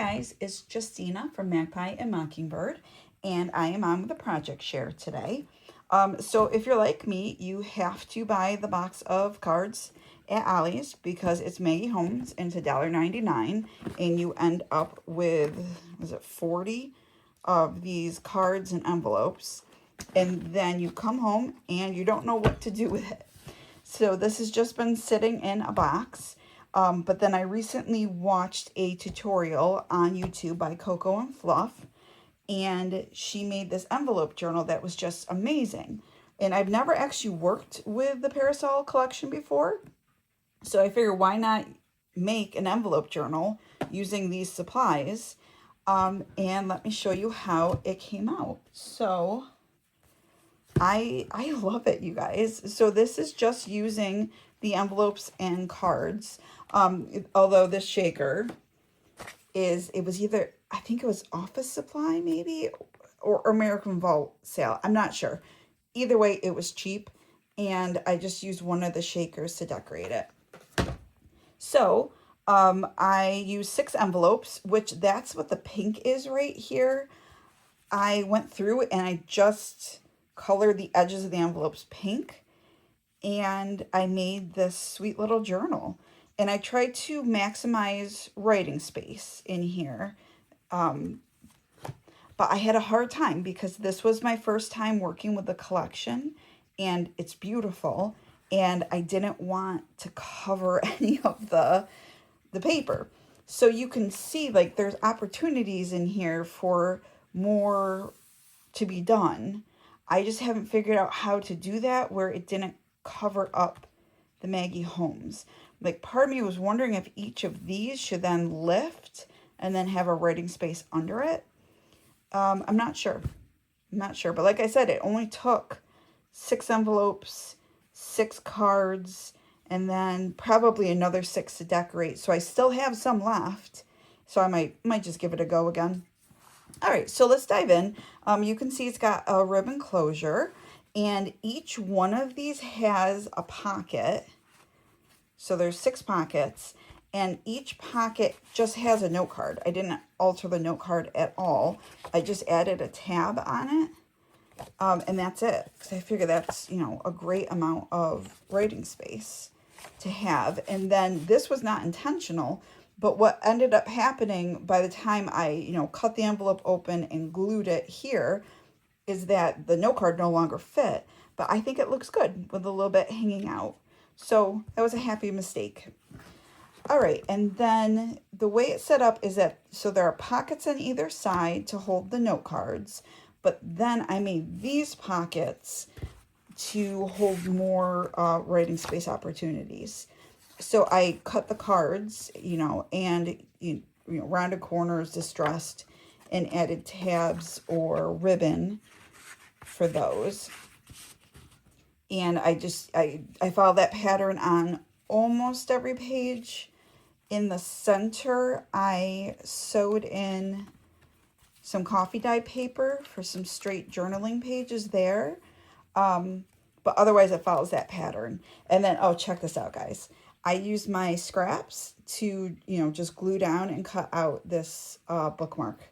guys, it's Justina from Magpie and Mockingbird, and I am on with a project share today. So if you're like me, you have to buy the box of cards at Ollie's because it's Maggie Holmes and it's $1.99, and you end up with, was it 40 of these cards and envelopes, and then you come home and you don't know what to do with it. So this has just been sitting in a box. But then I recently watched a tutorial on YouTube by Coco and Fluff, and she made this envelope journal that was just amazing. And I've never actually worked with the Parasol collection before, so I figured why not make an envelope journal using these supplies. And let me show you how it came out. So I love it, you guys. So this is just using the envelopes and cards. Although this shaker it was either, I think it was Office Supply maybe, or American Vault sale. I'm not sure. Either way, it was cheap, and I just used one of the shakers to decorate it. So I used 6 envelopes, which that's what the pink is right here. I went through and I just colored the edges of the envelopes pink, and I made this sweet little journal. And I tried to maximize writing space in here. But I had a hard time because this was my first time working with the collection, and it's beautiful. And I didn't want to cover any of the paper. So you can see, like, there's opportunities in here for more to be done. I just haven't figured out how to do that where it didn't cover up the Maggie Holmes. Like, part of me was wondering if each of these should then lift and then have a writing space under it. I'm not sure. But like I said, it only took 6 envelopes, 6 cards, and then probably another 6 to decorate. So I still have some left. So I might just give it a go again. All right, so let's dive in. You can see it's got a ribbon closure, and each one of these has a pocket. So there's 6 pockets, and each pocket just has a note card. I didn't alter the note card at all. I just added a tab on it, and that's it. Because I figure that's, you know, a great amount of writing space to have. And then this was not intentional, but what ended up happening by the time I, you know, cut the envelope open and glued it here is that the note card no longer fit. But I think it looks good with a little bit hanging out. So that was a happy mistake. All right, and then the way it's set up is that, so there are pockets on either side to hold the note cards, but then I made these pockets to hold more writing space opportunities. So I cut the cards, you know, and you know, rounded corners, distressed, and added tabs or ribbon for those. And I follow that pattern on almost every page. In the center, I sewed in some coffee dye paper for some straight journaling pages there. But otherwise, it follows that pattern. And then, oh, check this out, guys. I used my scraps to, you know, just glue down and cut out this bookmark.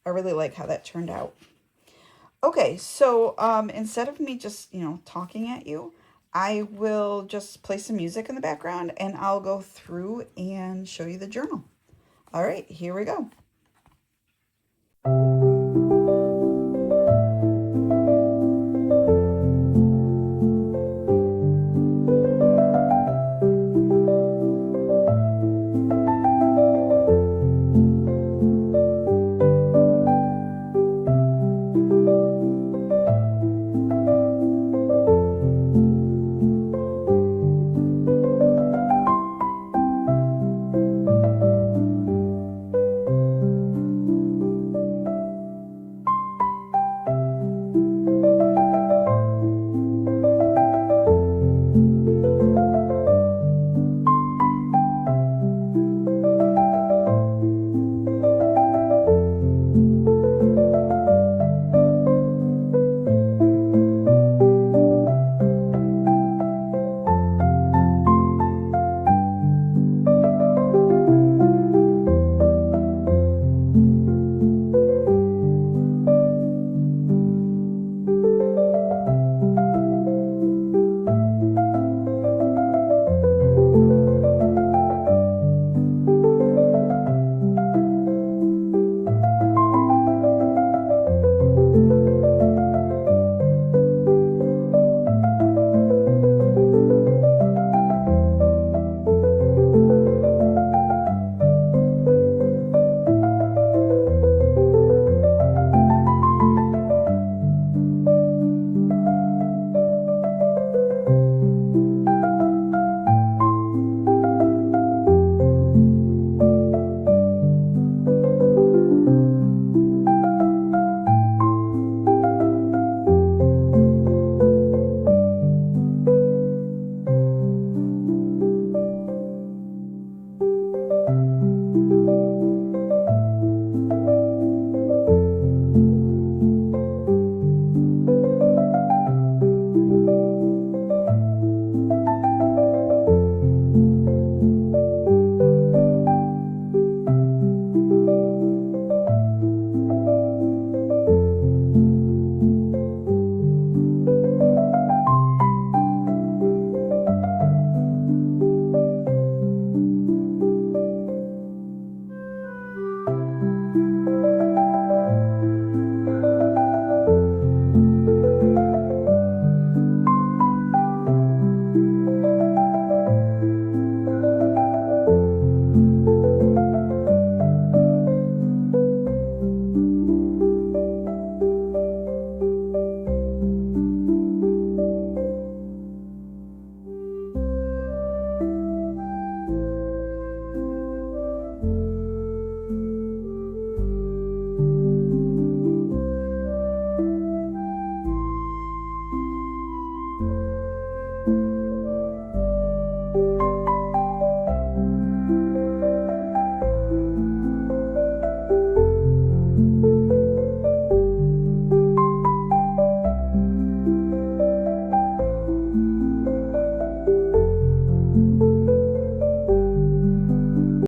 I really like how that turned out. Okay, so instead of me just, you know, talking at you, I will just play some music in the background and I'll go through and show you the journal. All right, here we go.